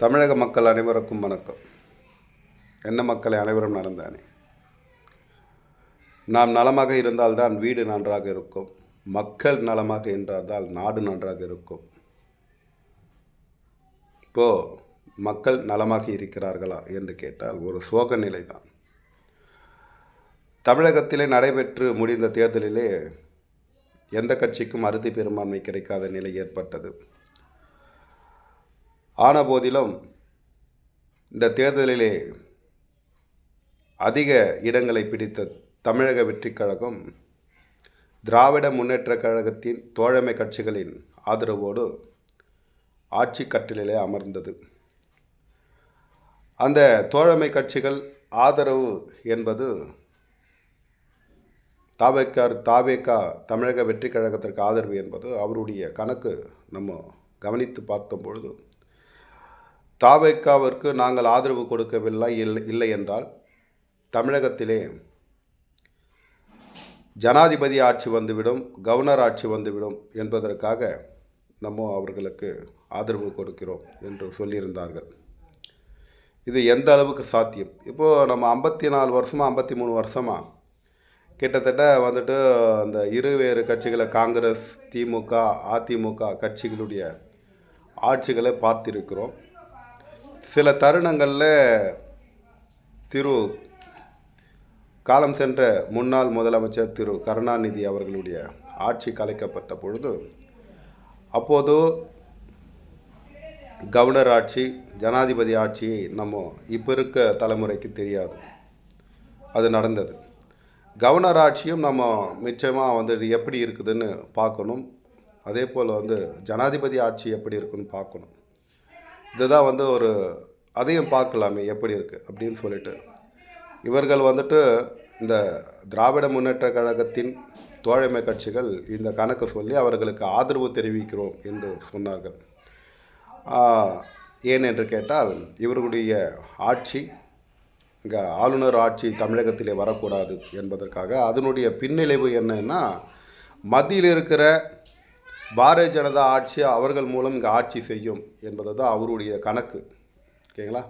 தமிழக மக்கள் அனைவருக்கும் வணக்கம். என்ன மக்களை அனைவரும் நலந்தானே? நாம் நலமாக இருந்தால்தான் வீடு நன்றாக இருக்கும். மக்கள் நலமாக இருந்தால்தான் நாடு நன்றாக இருக்கும். இப்போ மக்கள் நலமாக இருக்கிறார்களா என்று கேட்டால் ஒரு சோக நிலைதான். தமிழகத்திலே நடைபெற்று முடிந்த தேர்தலிலே எந்த கட்சிக்கும் அறுதி பெரும்பான்மை கிடைக்காத நிலை ஏற்பட்டது. ஆன போதிலும் இந்த தேர்தலிலே அதிக இடங்களை பிடித்த தமிழக வெற்றிக் கழகம் திராவிட முன்னேற்றக் கழகத்தின் தோழமை கட்சிகளின் ஆதரவோடு ஆட்சி கட்டிலே அமர்ந்தது. அந்த தோழமை கட்சிகள் ஆதரவு என்பது தாவேகா தமிழக வெற்றி கழகத்திற்கு ஆதரவு என்பது அவருடைய கணக்கு நம்ம கவனித்து பார்க்கும் பொழுது தாவேகாவிற்கு நாங்கள் ஆதரவு கொடுக்கவில்லை இல்லை என்றால் தமிழகத்திலே ஜனாதிபதி ஆட்சி வந்துவிடும், கவர்னர் ஆட்சி வந்துவிடும் என்பதற்காக நம்ம அவர்களுக்கு ஆதரவு கொடுக்கிறோம் என்று சொல்லியிருந்தார்கள். இது எந்த அளவுக்கு சாத்தியம்? இப்போது நம்ம 54 வருஷமாக 53 வருஷமாக கிட்டத்தட்ட வந்துட்டு அந்த இருவேறு கட்சிகளை காங்கிரஸ், திமுக, அதிமுக கட்சிகளுடைய ஆட்சிகளை பார்த்திருக்கிறோம். சில தருணங்களில் காலம் சென்ற முன்னாள் முதலமைச்சர் திரு கருணாநிதி அவர்களுடைய ஆட்சி கலைக்கப்பட்ட பொழுது அப்போது கவர்னர் ஆட்சி, ஜனாதிபதி ஆட்சியை நம்ம இப்போ இருக்க தலைமுறைக்கு தெரியாது. அது நடந்தது. கவர்னர் ஆட்சியும் நம்ம நிச்சயமாக எப்படி இருக்குதுன்னு பார்க்கணும். அதே போல் ஜனாதிபதி ஆட்சி எப்படி இருக்குன்னு பார்க்கணும். இதுதான் ஒரு அதையும் பார்க்கலாமே எப்படி இருக்குது அப்படின்னு சொல்லிட்டு இவர்கள் இந்த திராவிட முன்னேற்ற கழகத்தின் தோழமை கட்சிகள் இந்த கணக்கு சொல்லி அவர்களுக்கு ஆதரவு தெரிவிக்கிறோம் என்று சொன்னார்கள். ஏன் என்று கேட்டால் இவர்களுடைய ஆட்சி இங்கே ஆளுநர் ஆட்சி தமிழகத்திலே வரக்கூடாது என்பதற்காக. அதனுடைய பின்னிலைவு என்னன்னா, மத்தியில் இருக்கிற பாரதிய ஜனதா ஆட்சி அவர்கள் மூலம் இங்கே ஆட்சி செய்யும் என்பது தான் அவருடைய கணக்கு. ஓகேங்களா?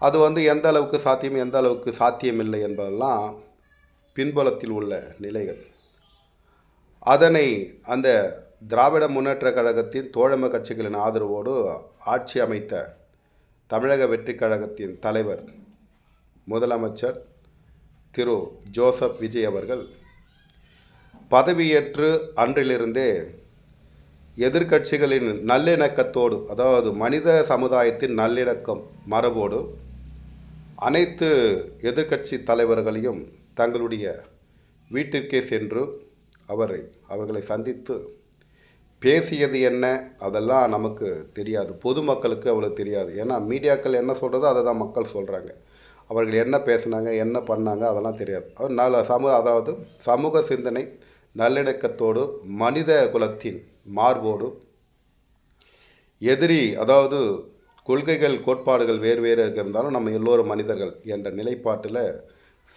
அது எந்த அளவுக்கு சாத்தியம், எந்த அளவுக்கு சாத்தியமில்லை என்பதெல்லாம் பின்புலத்தில் உள்ள நிலைகள். அதனை அந்த திராவிட முன்னேற்ற கழகத்தின் தோழமை கட்சிகளின் ஆதரவோடு ஆட்சி அமைத்த தமிழக வெற்றி கழகத்தின் தலைவர் முதலமைச்சர் திரு ஜோசப் விஜய் அவர்கள் பதவியேற்று அன்றிலிருந்தே எதிர்க்கட்சிகளின் நல்லிணக்கத்தோடு, அதாவது மனித சமுதாயத்தின் நல்லிணக்கம் மரபோடு அனைத்து எதிர்க்கட்சி தலைவர்களையும் தங்களுடைய வீட்டிற்கே சென்று அவர்களை சந்தித்து பேசியது என்ன அதெல்லாம் நமக்கு தெரியாது. பொதுமக்களுக்கு அவ்வளோ தெரியாது. ஏன்னா மீடியாக்கள் என்ன சொல்கிறதோ அதை தான் மக்கள் சொல்கிறாங்க. அவர்கள் என்ன பேசினாங்க, என்ன பண்ணாங்க அதெல்லாம் தெரியாது. அதாவது சமூக சிந்தனை நல்லிணக்கத்தோடு மனித குலத்தின் மார்போடு எதிரி, அதாவது கொள்கைகள் கோட்பாடுகள் வேறு வேறு இருந்தாலும் நம்ம எல்லோரும் மனிதர்கள் என்ற நிலைப்பாட்டில்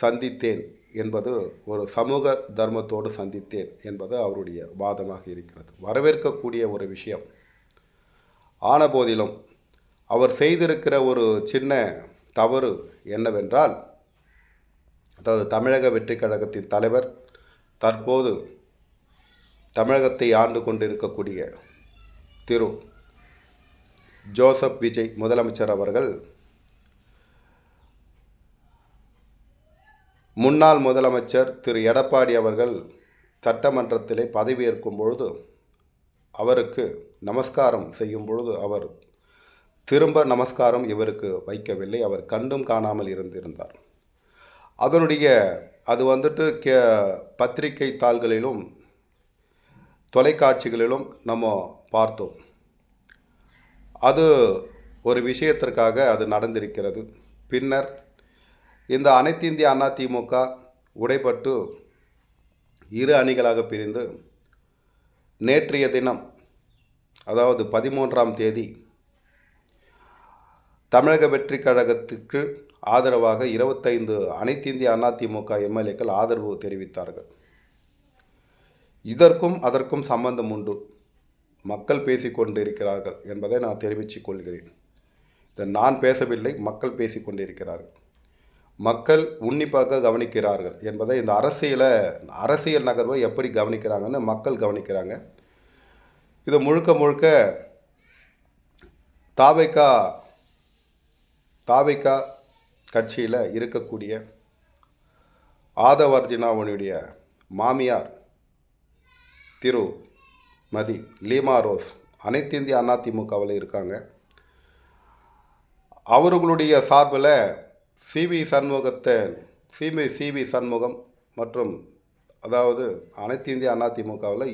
சந்தித்தேன் என்பது, ஒரு சமூக தர்மத்தோடு சந்தித்தேன் என்பது அவருடைய வாதமாக இருக்கிறது. வரவேற்கக்கூடிய ஒரு விஷயம். ஆன போதிலும் அவர் செய்திருக்கிற ஒரு சின்ன தவறு என்னவென்றால், அதாவது தமிழக வெற்றி கழகத்தின் தலைவர், தற்போது தமிழகத்தை ஆண்டு கொண்டிருக்கக்கூடிய திரு ஜோசப் விஜய் முதலமைச்சர் அவர்கள் முன்னாள் முதலமைச்சர் திரு எடப்பாடி அவர்கள் சட்டமன்றத்திலே பதவியேற்கும் பொழுது அவருக்கு நமஸ்காரம் செய்யும் பொழுது அவர் திரும்ப நமஸ்காரம் இவருக்கு வைக்கவில்லை. அவர் கண்டும் காணாமல் இருந்திருந்தார். அது பத்திரிகை தாள்களிலும் தொலைக்காட்சிகளிலும் நம்ம பார்த்தோம். அது ஒரு விஷயத்திற்காக அது நடந்திருக்கிறது. பின்னர் இந்த அனைத்து இந்திய அண்ணா திமுக உடைப்பட்டு இரு அணிகளாக பிரிந்து நேற்றைய தினம், அதாவது 13ஆம் தேதி, தமிழக வெற்றி கழகத்துக்கு ஆதரவாக 25 அனைத்து இந்திய அண்ணா திமுக எம்எல்ஏக்கள் ஆதரவு தெரிவித்தார்கள். இதற்கும் அதற்கும் சம்பந்தம் உண்டு. மக்கள் பேசிக்கொண்டிருக்கிறார்கள் என்பதை நான் தெரிவித்துக் கொள்கிறேன். இதை நான் பேசவில்லை, மக்கள் பேசி கொண்டிருக்கிறார்கள். மக்கள் உன்னிப்பாக கவனிக்கிறார்கள் என்பதை இந்த அரசியல் நகர்வை எப்படி கவனிக்கிறாங்கன்னு மக்கள் கவனிக்கிறாங்க. இது முழுக்க முழுக்க தாவேகா தாவேகா கட்சியில் இருக்கக்கூடிய ஆதவர்ஜினாவுடைய மாமியார் திருமதி லீமா ரோஸ் அனைத்திந்திய அதிமுகவில் இருக்காங்க. அவர்களுடைய சார்பில் சிவி சண்முகம் மற்றும் அதாவது அனைத்து இந்திய அதிமுகவில்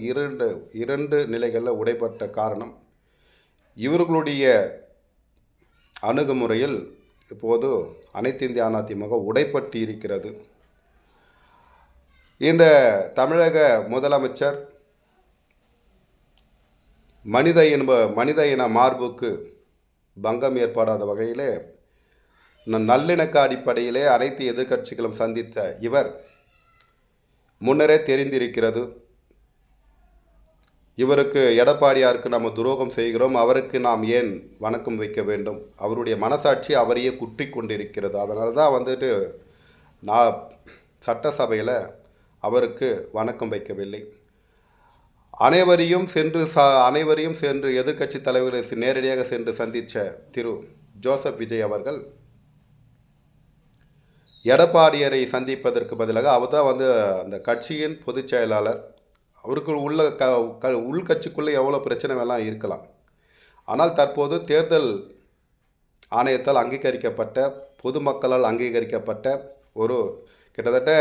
இரண்டு நிலைகளில் உடைப்பட்ட காரணம் இவர்களுடைய அணுகுமுறையில் இப்போது அனைத்து இந்திய அதிமுக உடைப்பட்டு இருக்கிறது. இந்த தமிழக முதலமைச்சர் மனித இன மார்புக்கு பங்கம் ஏற்படாத வகையிலே நல்லிணக்க அடிப்படையிலே அனைத்து எதிர்க்கட்சிகளும் சந்தித்த இவர் முன்னரே தெரிந்திருக்கிறது, இவருக்கு எடப்பாடியாருக்கு நம்ம துரோகம் செய்கிறோம், அவருக்கு நாம் ஏன் வணக்கம் வைக்க வேண்டும், அவருடைய மனசாட்சி அவரையே குற்றி கொண்டிருக்கிறது. அதனால தான் நான் சட்டசபையில் அவருக்கு வணக்கம் வைக்கவில்லை. அனைவரையும் சென்று எதிர்க்கட்சி தலைவர்களை நேரடியாக சென்று சந்தித்த திரு ஜோசப் விஜய் அவர்கள் எடப்பாடியரை சந்திப்பதற்கு பதிலாக அவர் தான் அந்த கட்சியின் பொதுச் செயலாளர். அவருக்கு உள்கட்சிக்குள்ளே எவ்வளோ பிரச்சனை எல்லாம் இருக்கலாம். ஆனால் தற்போது தேர்தல் ஆணையத்தால் அங்கீகரிக்கப்பட்ட, பொதுமக்களால் அங்கீகரிக்கப்பட்ட ஒரு கிட்டத்தட்ட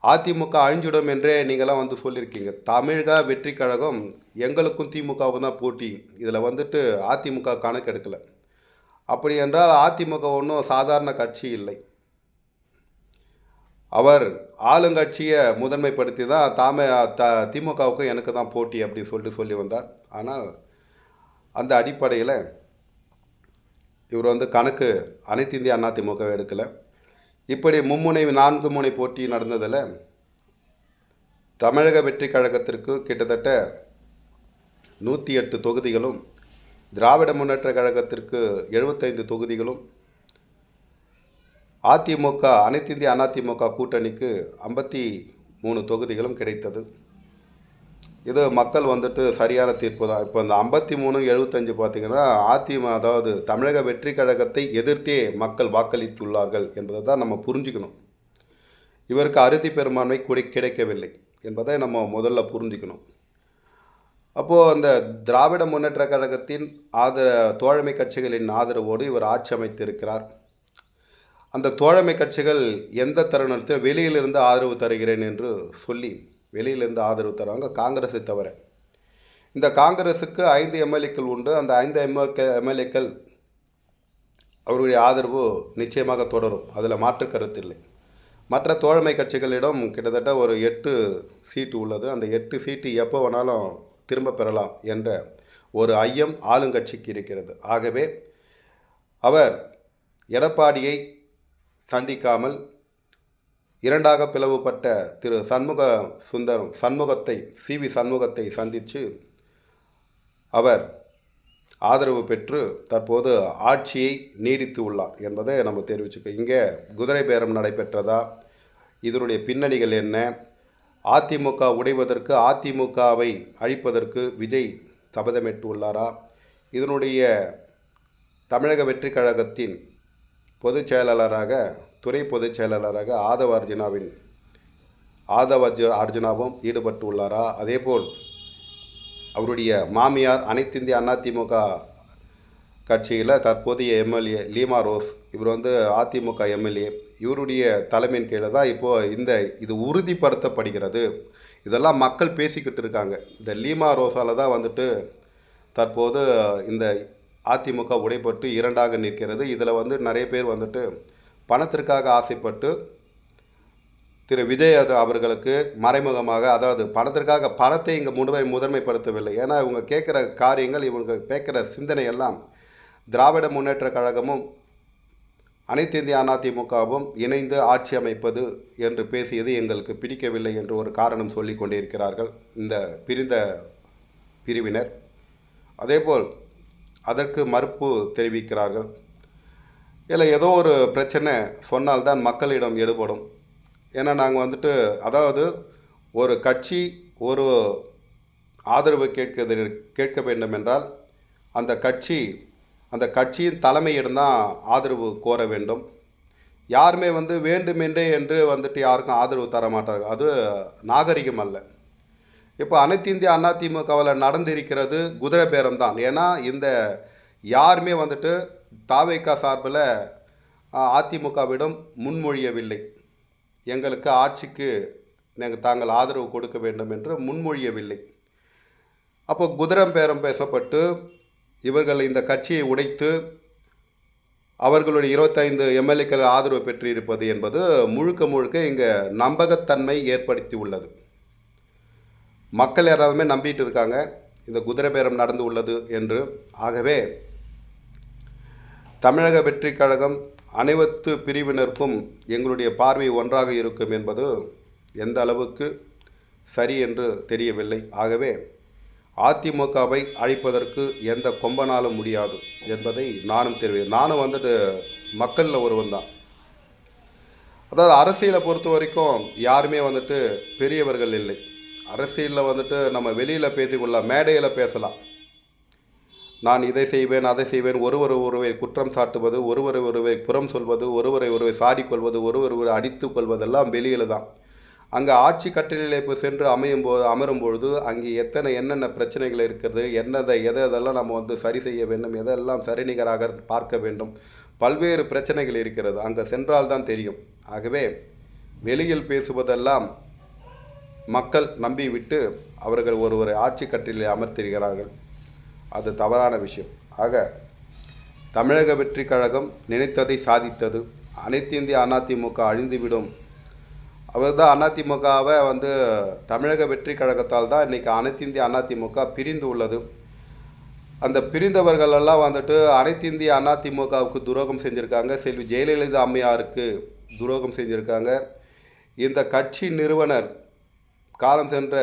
அதிமுக அழிஞ்சிடும் என்றே நீங்களாம் சொல்லியிருக்கீங்க. தமிழக வெற்றி கழகம் எங்களுக்கும் திமுகவும் தான் போட்டி, இதில் அதிமுக கணக்கெடுக்கலை. அப்படி என்றால் அதிமுக ஒன்றும் சாதாரண கட்சி இல்லை. அவர் ஆளுங்கட்சியை முதன்மைப்படுத்தி தான் திமுகவுக்கு எனக்கு தான் போட்டி அப்படி சொல்லி வந்தார். ஆனால் அந்த அடிப்படையில் இவர் கணக்கு அனைத்து இந்திய அதிமுகவை எடுக்கலை. இப்படி 4 முனை போட்டி நடந்ததில் தமிழக வெற்றி கழகத்திற்கு கிட்டத்தட்ட 108 தொகுதிகளும், திராவிட முன்னேற்ற கழகத்திற்கு 75 தொகுதிகளும், அதிமுக அனைத்து இந்திய அதிமுக கூட்டணிக்கு 53 தொகுதிகளும் கிடைத்தது. இது மக்கள் சரியான தீர்ப்பு தான். இப்போ இந்த 53 75 பார்த்திங்கன்னா அதாவது தமிழக வெற்றி கழகத்தை எதிர்த்தே மக்கள் வாக்களித்துள்ளார்கள் என்பதை தான் நம்ம புரிஞ்சுக்கணும். இவருக்கு அறுதி பெரும்பான்மை கிடைக்கவில்லை என்பதை நம்ம முதல்ல புரிஞ்சுக்கணும். அப்போது அந்த திராவிட முன்னேற்ற கழகத்தின் தோழமை கட்சிகளின் ஆதரவோடு இவர் ஆட்சி அமைத்திருக்கிறார். அந்த தோழமை கட்சிகள் எந்த தருணத்தில் வெளியிலிருந்து ஆதரவு தருகிறேன் என்று சொல்லி வெளியிலிருந்து ஆதரவு தருவாங்க, காங்கிரஸை தவிர. இந்த காங்கிரஸுக்கு 5 எம்எல்ஏக்கள் உண்டு. அந்த 5 எம்எல்ஏக்கள் அவருடைய ஆதரவு நிச்சயமாக தொடரும், அதில் மாற்று கருத்தில்லை. மற்ற தோழமை கட்சிகளிடம் கிட்டத்தட்ட ஒரு 8 சீட்டு உள்ளது. அந்த 8 சீட்டு எப்போ வேணாலும் திரும்ப பெறலாம் என்ற ஒரு ஐயம் ஆளுங்கட்சிக்கு இருக்கிறது. ஆகவே அவர் எடப்பாடியை சந்திக்காமல் இரண்டாக பிளவுபட்ட திரு சிவி சண்முகத்தை சந்தித்து அவர் ஆதரவு பெற்று தற்போது ஆட்சியை நீடித்து உள்ளார் என்பதை நம்ம தெரிவிச்சுக்கோ. இங்கே குதிரை பேரம் நடைபெற்றதா, இதனுடைய பின்னணிகள் என்ன, அதிமுக உடைவதற்கு, அதிமுகவை அழிப்பதற்கு விஜய் சபதமிட்டு உள்ளாரா, இதனுடைய தமிழக வெற்றி கழகத்தின் பொதுச் செயலாளராக, துறை பொதுச் செயலாளராக அர்ஜுனாவும் ஈடுபட்டு உள்ளாரா, அதேபோல் அவருடைய மாமியார் அனைத்து இந்திய அதிமுக கட்சியில் தற்போதைய எம்எல்ஏ லீமா ரோஸ், இவர் அதிமுக எம்எல்ஏ, இவருடைய தலைமையின் கீழே தான் இப்போது இது உறுதிப்படுத்தப்படுகிறது. இதெல்லாம் மக்கள் பேசிக்கிட்டு இருக்காங்க. இந்த லீமா ரோஸால் தான் தற்போது இந்த அதிமுக உடைப்பட்டு இரண்டாக நிற்கிறது. இதில் நிறைய பேர் பணத்திற்காக ஆசைப்பட்டு திரு விஜய் அவர்களுக்கு மறைமுகமாக, அதாவது பணத்தை இங்கே முதன்மைப்படுத்தவில்லை. ஏன்னா இவங்க கேட்குற காரியங்கள், இவங்க கேட்குற சிந்தனை எல்லாம் திராவிட முன்னேற்ற கழகமும் அனைத்து இந்திய அதிமுகவும் இணைந்து ஆட்சி அமைப்பது என்று பேசியது எங்களுக்கு பிடிக்கவில்லை என்று ஒரு காரணம் சொல்லி கொண்டிருக்கிறார்கள் இந்த பிரிந்த பிரிவினர். அதேபோல் அதற்கு மறுப்பு தெரிவிக்கிறார்கள். இல்லை ஏதோ ஒரு பிரச்சனை சொன்னால்தான் மக்களிடம் எடுபடும். ஏன்னா நாங்கள் வந்துட்டு அதாவது ஒரு கட்சி ஒரு ஆதரவு கேட்க வேண்டும் என்றால் அந்த கட்சியின் தலைமையிடம் ஆதரவு கோர வேண்டும். யாருமே வந்து வேண்டுமென்றே என்று வந்துட்டு யாருக்கும் ஆதரவு தர மாட்டார்கள். அது நாகரிகம் அல்ல. இப்போ அனைத்து இந்திய அண்ணா திமுகவில் நடந்திருக்கிறது குதிரை பேரம் தான். ஏன்னா இந்த யாருமே வந்துட்டு தாவேகா சார்பில் அதிமுகவிடம் முன்மொழியவில்லை. எங்களுக்கு ஆட்சிக்கு தாங்கள் ஆதரவு கொடுக்க வேண்டும் என்று முன்மொழியவில்லை. அப்போ குதிரை பேரம் பேசப்பட்டு இவர்கள் இந்த கட்சியை உடைத்து அவர்களுடைய 25 எம்எல்ஏக்கள் ஆதரவு பெற்றிருப்பது என்பது முழுக்க இங்கே நம்பகத்தன்மை ஏற்படுத்தி உள்ளது. மக்கள் யாராலுமே நம்பிட்டு இருக்காங்க இந்த குதிரை பேரம் நடந்து உள்ளது என்று. ஆகவே தமிழக வெற்றி கழகம் அனைத்து பிரிவினருக்கும் எங்களுடைய பார்வை ஒன்றாக இருக்கும் என்பது எந்த அளவுக்கு சரி என்று தெரியவில்லை. ஆகவே அதிமுகவை அழிப்பதற்கு எந்த கொம்பனாலும் முடியாது என்பதை நானும் தெரிவிக்கிறேன். நானும் வந்துட்டு மக்களில் ஒருவன் தான். அதாவது அரசியலை பொறுத்த வரைக்கும் யாருமே வந்துட்டு பெரியவர்கள் இல்லை. அரசியலில் வந்துட்டு நம்ம வெளியில் பேசிக்கொள்ளலாம், மேடையில் பேசலாம். நான் இதை செய்வேன் அதை செய்வேன், ஒருவரை குற்றம் சாட்டுவது, ஒருவரை புறம் சொல்வது, ஒருவரை சாடிக்கொள்வது, ஒருவரை அடித்து கொள்வதெல்லாம் வெளியில் தான். அங்கே ஆட்சி கட்டளையில் இப்போ சென்று அமரும் பொழுது அங்கே என்னென்ன பிரச்சனைகள் இருக்கிறது, எதெல்லாம் நம்ம வந்து சரி செய்ய வேண்டும், எதெல்லாம் சரிநிகராக பார்க்க வேண்டும், பல்வேறு பிரச்சனைகள் இருக்கிறது. அங்கே சென்றால் தான் தெரியும். ஆகவே வெளியில் பேசுவதெல்லாம் மக்கள் நம்பிவிட்டு அவர்கள் ஒருவரை ஆட்சி கட்டளையில் அமர்த்திருக்கிறார்கள். அது தவறான விஷயம். ஆக தமிழக வெற்றி கழகம் நினைத்ததை சாதித்தது. அனைத்து இந்திய அதிமுக அழிந்துவிடும். அவர் தான் அதிமுகவை வந்து தமிழக வெற்றி கழகத்தால் தான் இன்றைக்கி அனைத்து இந்திய அதிமுக பிரிந்து உள்ளது. அந்த பிரிந்தவர்களெல்லாம் வந்துட்டு அனைத்து இந்திய அதிமுகவுக்கு துரோகம் செஞ்சுருக்காங்க. செல்வி ஜெயலலிதா அம்மையாருக்கு துரோகம் செஞ்சுருக்காங்க. இந்த கட்சி நிறுவனர் காலம் சென்ற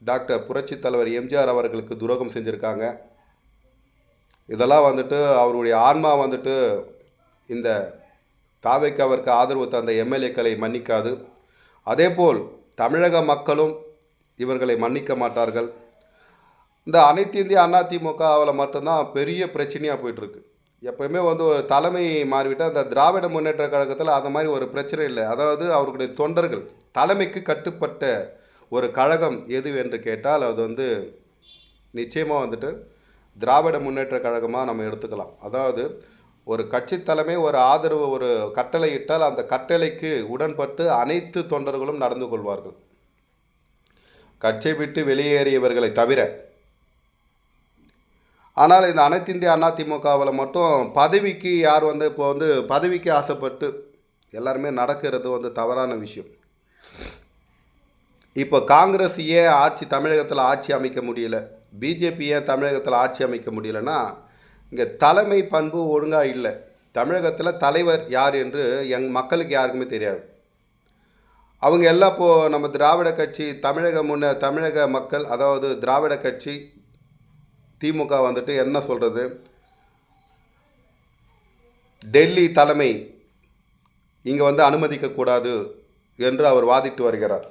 டாக்டர் புரட்சி தலைவர் எம்ஜிஆர் அவர்களுக்கு துரோகம் செஞ்சுருக்காங்க. இதெல்லாம் வந்துட்டு அவருடைய ஆன்மா வந்துட்டு இந்த தாவேக்காவிற்கு ஆதரவு தந்த எம்எல்ஏக்களை மன்னிக்காது. அதேபோல் தமிழக மக்களும் இவர்களை மன்னிக்க மாட்டார்கள். இந்த அனைத்து இந்திய அதிமுகவில் மட்டும்தான் பெரிய பிரச்சனையாக போயிட்டுருக்கு. எப்போயுமே வந்து ஒரு தலைமை மாறிவிட்டால் அந்த திராவிட முன்னேற்ற கழகத்தில் அந்த மாதிரி ஒரு பிரச்சனை இல்லை. அதாவது அவர்களுடைய தொண்டர்கள் தலைமைக்கு கட்டுப்பட்ட ஒரு கழகம் எது என்று கேட்டால் அது வந்து நிச்சயமாக வந்துட்டு திராவிட முன்னேற்ற கழகமாக நம்ம எடுத்துக்கலாம். அதாவது ஒரு கட்சி தலைமை ஒரு ஆதரவு ஒரு கட்டளை இட்டால் அந்த கட்டளைக்கு உடன்பட்டு அனைத்து தொண்டர்களும் நடந்து கொள்வார்கள். கட்சியை விட்டு வெளியேறியவர்களை தவிர. ஆனால் இந்த அனைத்து இந்திய அதிமுகவில் மட்டும் பதவிக்கு யார் வந்து இப்போ வந்து பதவிக்கு ஆசைப்பட்டு எல்லாருமே நடக்கிறது வந்து தவறான விஷயம். இப்போ காங்கிரஸ் ஏன் தமிழகத்தில் ஆட்சி அமைக்க முடியல, பிஜேபி ஏன் தமிழகத்தில் ஆட்சி அமைக்க முடியலன்னா இங்கே தலைமை பண்பு ஒழுங்காக இல்லை. தமிழகத்தில் தலைவர் யார் என்று மக்களுக்கு யாருக்குமே தெரியாது. அவங்க எல்லாம் இப்போது நம்ம திராவிட கட்சி தமிழக மக்கள் அதாவது திராவிட கட்சி திமுக வந்துட்டு என்ன சொல்கிறது, டெல்லி தலைமை இங்கே வந்து அனுமதிக்கக்கூடாது என்று அவர் வாதிட்டு வருகிறார்.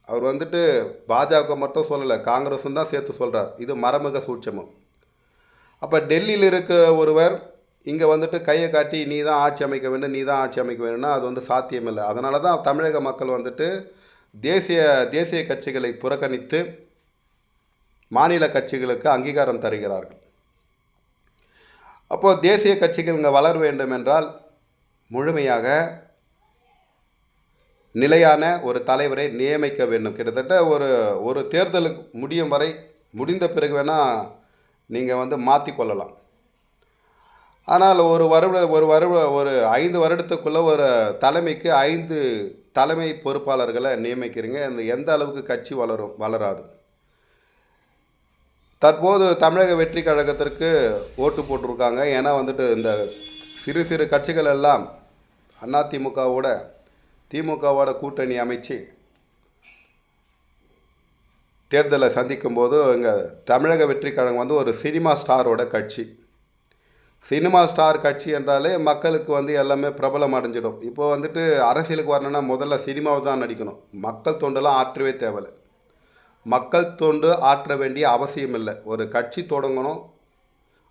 அவர் வந்துட்டு பாஜக மட்டும் சொல்லலை, காங்கிரஸும் தான் சேர்த்து சொல்கிறார். இது மறைமுக சூட்சமம். அப்போ டெல்லியில் இருக்கிற ஒருவர் இங்கே வந்துட்டு கையை காட்டி நீ தான் ஆட்சி அமைக்க வேண்டும்னா அது வந்து சாத்தியமில்லை. அதனால தான் தமிழக மக்கள் வந்துட்டு தேசிய கட்சிகளை புறக்கணித்து மாநில கட்சிகளுக்கு அங்கீகாரம் தருகிறார்கள். அப்போது தேசிய கட்சிகள் இங்கே வளர வேண்டும் என்றால் முழுமையாக நிலையான ஒரு தலைவரை நியமிக்க வேண்டும். கிட்டத்தட்ட ஒரு தேர்தலுக்கு முடிந்த பிறகு வேணால் நீங்கள் வந்து மாற்றிக்கொள்ளலாம். ஆனால் ஒரு 5 வருடத்துக்குள்ளே ஒரு தலைமைக்கு 5 தலைமை பொறுப்பாளர்களை நியமிக்கிறீங்க. எந்த அளவுக்கு கட்சி வளராது. தற்போது தமிழக வெற்றி கழகத்திற்கு ஓட்டு போட்டிருக்காங்க. ஏன்னா வந்துட்டு இந்த சிறு கட்சிகள் எல்லாம் திமுகவோட கூட்டணி அமைச்சு தேர்தலை சந்திக்கும் போது இங்கே தமிழக வெற்றி கழகம் வந்து ஒரு சினிமா ஸ்டாரோட கட்சி. சினிமா ஸ்டார் கட்சி என்றாலே மக்களுக்கு வந்து எல்லாமே பிரபலம் அடைஞ்சிடும். இப்போ வந்துட்டு அரசியலுக்கு வரணும்னா முதல்ல சினிமாவை தான் நடிக்கணும். மக்கள் தொண்டெல்லாம் ஆற்றவே தேவையில்ல. மக்கள் தொண்டு ஆற்ற வேண்டிய அவசியம் இல்லை. ஒரு கட்சி தொடங்கணும்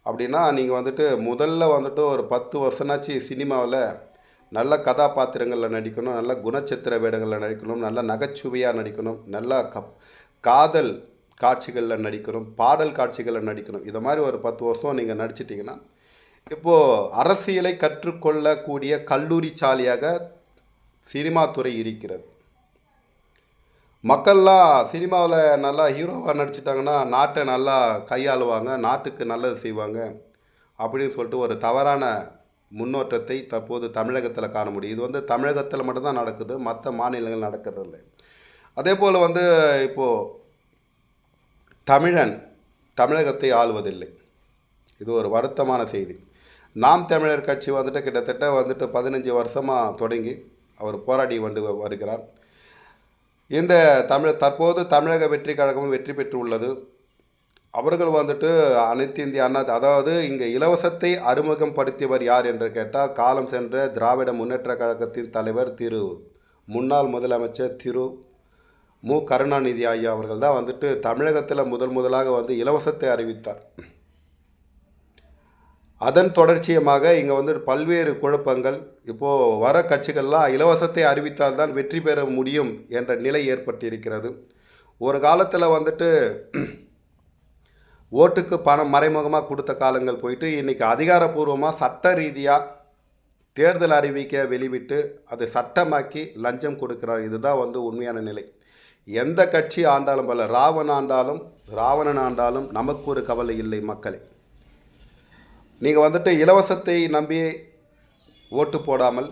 அப்படின்னா நீங்கள் வந்துட்டு முதல்ல வந்துட்டு ஒரு 10 வருஷம்னாச்சு சினிமாவில் நல்ல கதாபாத்திரங்களில் நடிக்கணும், நல்ல குணச்சித்திர வேடங்களில் நடிக்கணும், நல்ல நகைச்சுவையாக நடிக்கணும், நல்ல காதல் காட்சிகளில் நடிக்கணும், பாடல் காட்சிகளில் நடிக்கணும். இதை மாதிரி ஒரு 10 வருஷம் நீங்கள் நடிச்சிட்டிங்கன்னா இப்போது அரசியலை கற்றுக்கொள்ளக்கூடிய கல்லூரி சாலையாக சினிமா துறை இருக்கிறது. மக்கள்லாம் சினிமாவில் நல்லா ஹீரோவாக நடிச்சிட்டாங்கன்னா நாட்டை நல்லா கையாளுவாங்க, நாட்டுக்கு நல்லது செய்வாங்க அப்படின்னு சொல்லிட்டு ஒரு தவறான முன்னோட்டத்தை தற்போது தமிழகத்தில் காண முடியும். இது வந்து தமிழகத்தில் மட்டும்தான் நடக்குது, மற்ற மாநிலங்கள் நடக்கிறதில்லை. அதே போல் வந்து இப்போது தமிழன் தமிழகத்தை ஆளுவதில்லை. இது ஒரு வருத்தமான செய்தி. நாம் தமிழர் கட்சி வந்துட்டு கிட்டத்தட்ட வந்துட்டு 15 வருஷமாக தொடங்கி அவர் போராடி வருகிறார். இந்த தற்போது தமிழக வெற்றி கழகமும் வெற்றி பெற்று உள்ளது. அவர்கள் வந்துட்டு அனைத்து இந்திய அண்ணா, அதாவது இங்கே இலவசத்தை அறிமுகம் படுத்தியவர் யார் என்று கேட்டால் காலம் சென்ற திராவிட முன்னேற்ற கழகத்தின் தலைவர் முன்னாள் முதலமைச்சர் மு கருணாநிதி ஐயா அவர்கள் தான் வந்துட்டு தமிழகத்தில் முதலாக வந்து இலவசத்தை அறிவித்தார். அதன் தொடர்ச்சியமாக இங்கே வந்து பல்வேறு குழப்பங்கள், இப்போது வர கட்சிகள்லாம் இலவசத்தை அறிவித்தால் தான் வெற்றி பெற முடியும் என்ற நிலை ஏற்பட்டிருக்கிறது. ஒரு காலத்தில் வந்துட்டு ஓட்டுக்கு பணம் மறைமுகமாக கொடுத்த காலங்கள் போயிட்டு இன்றைக்கி அதிகாரப்பூர்வமாக சட்ட ரீதியாக தேர்தல் அறிவிக்க வெளிவிட்டு அதை சட்டமாக்கி லஞ்சம் கொடுக்கிறார். இதுதான் வந்து உண்மையான நிலை. எந்த கட்சி ஆண்டாலும் பல ராவணன் ஆண்டாலும் நமக்கு ஒரு கவலை இல்லை மக்களே. நீங்கள் வந்துட்டு இலவசத்தை நம்பி ஓட்டு போடாமல்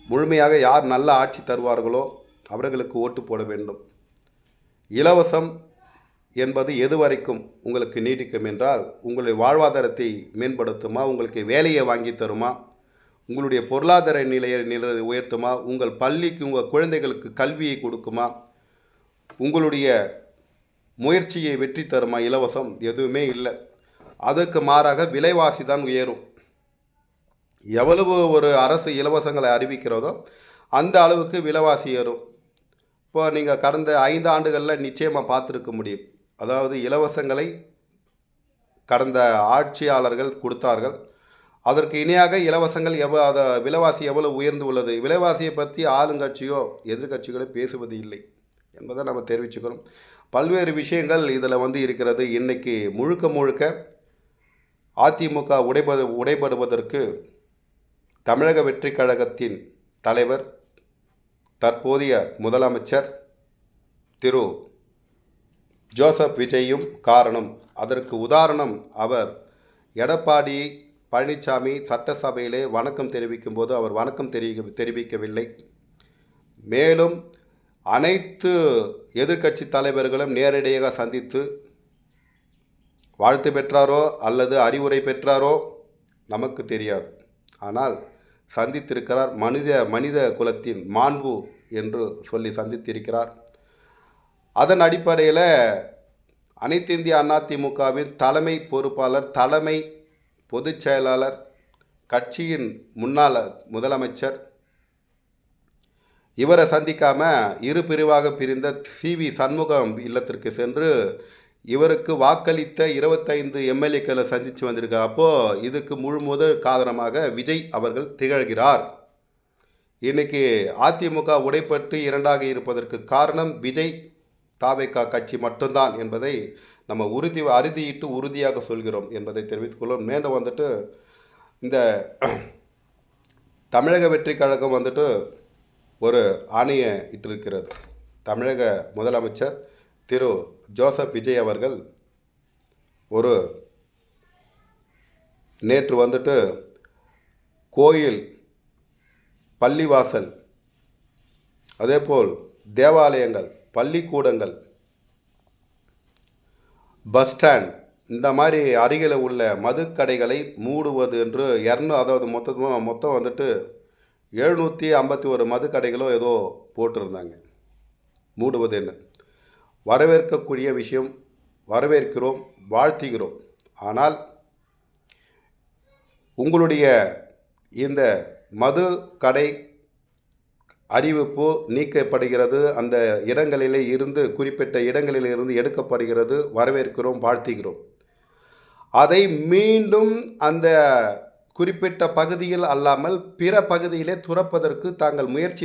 முழுமையாக யார் நல்ல ஆட்சி தருவார்களோ அவர்களுக்கு ஓட்டு போட வேண்டும். இலவசம் என்பது எது வரைக்கும் உங்களுக்கு நீடிக்கும் என்றால் உங்களுடைய வாழ்வாதாரத்தை மேம்படுத்துமா, உங்களுக்கு வேலையை வாங்கி தருமா, உங்களுடைய பொருளாதார நிலையை உயர்த்துமா, உங்கள் பள்ளிக்கு உங்கள் குழந்தைகளுக்கு கல்வியை கொடுக்குமா, உங்களுடைய முயற்சியை வெற்றி தருமா? இலவசம் எதுவுமே இல்லை. அதற்கு மாறாக விலைவாசி தான் உயரும். எவ்வளவு ஒரு அரசு இலவசங்களை அறிவிக்கிறதோ அந்த அளவுக்கு விலைவாசி ஏறும். இப்போ நீங்கள் கடந்த 5 ஆண்டுகளில் நிச்சயமாக பார்த்துருக்க முடியும். அதாவது இலவசங்களை கடந்த ஆட்சியாளர்கள் கொடுத்தார்கள். அதற்கு இணையாக இலவசங்கள் விலைவாசி எவ்வளவு உயர்ந்து உள்ளது. விலைவாசியை பற்றி ஆளுங்கட்சியோ எதிர்கட்சிகளோ பேசுவது இல்லை என்பதை நம்ம தெரிவிச்சுக்கிறோம். பல்வேறு விஷயங்கள் இதில் வந்து இருக்கிறது. இன்றைக்கி முழுக்க அதிமுக உடைபடுவதற்கு தமிழக வெற்றி கழகத்தின் தலைவர் தற்போதைய முதலமைச்சர் ஜோசப் விஜயும் காரணம். அதற்கு உதாரணம் அவர் எடப்பாடி பழனிசாமி சட்டசபையிலே வணக்கம் தெரிவிக்கும் போது அவர் வணக்கம் தெரிவிக்கவில்லை. மேலும் அனைத்து எதிர்க்கட்சி தலைவர்களும் நேரடியாக சந்தித்து வாழ்த்து பெற்றாரோ அல்லது அறிவுரை பெற்றாரோ நமக்கு தெரியாது. ஆனால் சந்தித்திருக்கிறார். மனித குலத்தின் மாண்பு என்று சொல்லி சந்தித்திருக்கிறார். அதன் அடிப்படையில் அனைத்து இந்திய அதிமுகவின் தலைமை பொறுப்பாளர், தலைமை பொதுச் செயலாளர், கட்சியின் முன்னாள் முதலமைச்சர் இவரை சந்திக்காமல் இரு பிரிவாக பிரிந்த CV சண்முகம் இல்லத்திற்கு சென்று இவருக்கு வாக்களித்த 25 எம்எல்ஏக்களை சந்தித்து வந்திருக்கார். அப்போது இதுக்கு முதல் காரணமாக விஜய் அவர்கள் திகழ்கிறார். இன்றைக்கி அதிமுக உடைப்பட்டு 2ஆக இருப்பதற்கு காரணம் விஜய் தாவேகா கட்சி மட்டும்தான் என்பதை நம்ம அறுதியிட்டு உறுதியாக சொல்கிறோம் என்பதை தெரிவித்துக்கொள்ளும். மேலும் வந்துட்டு இந்த தமிழக வெற்றி கழகம் வந்துட்டு ஒரு ஆணையை இட்டிருக்கிறது. தமிழக முதலமைச்சர் ஜோசப் விஜய் அவர்கள் நேற்று வந்துட்டு கோயில், பள்ளிவாசல், அதேபோல் தேவாலயங்கள், பள்ளிக்கூடங்கள், பஸ் ஸ்டாண்ட் இந்த மாதிரி அருகில் உள்ள மதுக்கடைகளை மூடுவது என்று அதாவது மொத்தம் வந்துட்டு 751 மதுக்கடைகளோ ஏதோ போட்டிருந்தாங்க. மூடுவது என்ன வரவேற்கக்கூடிய விஷயம், வரவேற்கிறோம், வாழ்த்துகிறோம். ஆனால் உங்களுடைய இந்த மது கடை அறிவிப்பு நீக்கப்படுகிறது, அந்த இடங்களிலே இருந்து குறிப்பிட்ட இடங்களில் இருந்து எடுக்கப்படுகிறது. வரவேற்கிறோம், வாழ்த்துகிறோம். அதை மீண்டும் அந்த குறிப்பிட்ட பகுதியில் அல்லாமல் பிற பகுதியிலே துறப்பதற்கு தாங்கள் முயற்சி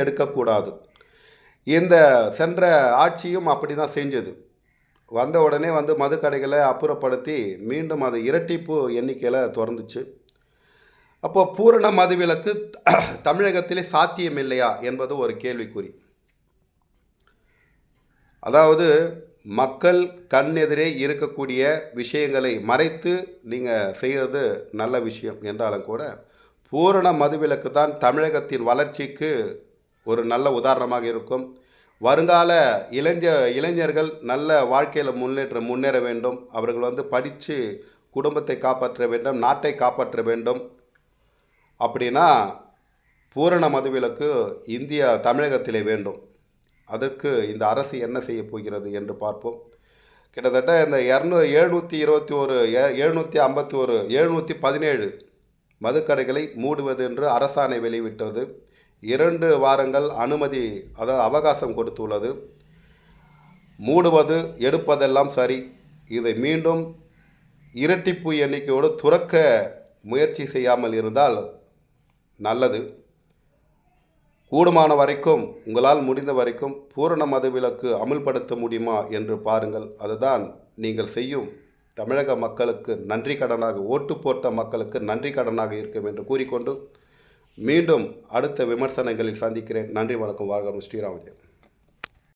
எடுக்கக்கூடாது. இந்த சென்ற ஆட்சியும் அப்படி தான் செஞ்சது. வந்த உடனே மதுக்கடைகளை அப்புறப்படுத்தி மீண்டும் அது இரட்டிப்பு எண்ணிக்கையில் திறந்துச்சு. அப்போ பூரண மதுவிலக்கு தமிழகத்திலே சாத்தியம் இல்லையா என்பது ஒரு கேள்விக்குறி. அதாவது மக்கள் கண்ணெதிரே இருக்கக்கூடிய விஷயங்களை மறைத்து நீங்கள் செய்கிறது நல்ல விஷயம் என்றாலும் கூட, பூரண மதுவிலக்கு தான் தமிழகத்தின் வளர்ச்சிக்கு ஒரு நல்ல உதாரணமாக இருக்கும். வருங்கால இளைஞர்கள் நல்ல வாழ்க்கையில் முன்னேற வேண்டும். அவர்கள் படித்து குடும்பத்தை காப்பாற்ற வேண்டும், நாட்டை காப்பாற்ற வேண்டும். அப்படின்னா பூரண மதுவிலக்கு தமிழகத்திலே வேண்டும். அதற்கு இந்த அரசு என்ன செய்ய போகிறது என்று பார்ப்போம். கிட்டத்தட்ட இந்த 717 மதுக்கடைகளை மூடுவது என்று அரசாணை வெளியிட்டது. 2 வாரங்கள் அனுமதி, அதாவது அவகாசம் கொடுத்துள்ளது. மூடுவது எடுப்பதெல்லாம் சரி, இதை மீண்டும் இரட்டிப்பு எண்ணிக்கையோடு துறக்க முயற்சி செய்யாமல் இருந்தால் நல்லது. கூடுமான வரைக்கும், உங்களால் முடிந்த வரைக்கும் பூரண மதுவிலக்கு அமுல்படுத்த முடியுமா என்று பாருங்கள். அதுதான் நீங்கள் செய்யும் தமிழக மக்களுக்கு நன்றி கடனாக, ஓட்டு போட்ட மக்களுக்கு நன்றி கடனாக இருக்கும் என்று கூறிக்கொண்டு மீண்டும் அடுத்த விமர்சனங்களில் சந்திக்கிறேன். நன்றி, வணக்கம். வாழ்க ஸ்ரீராமஜெயம்.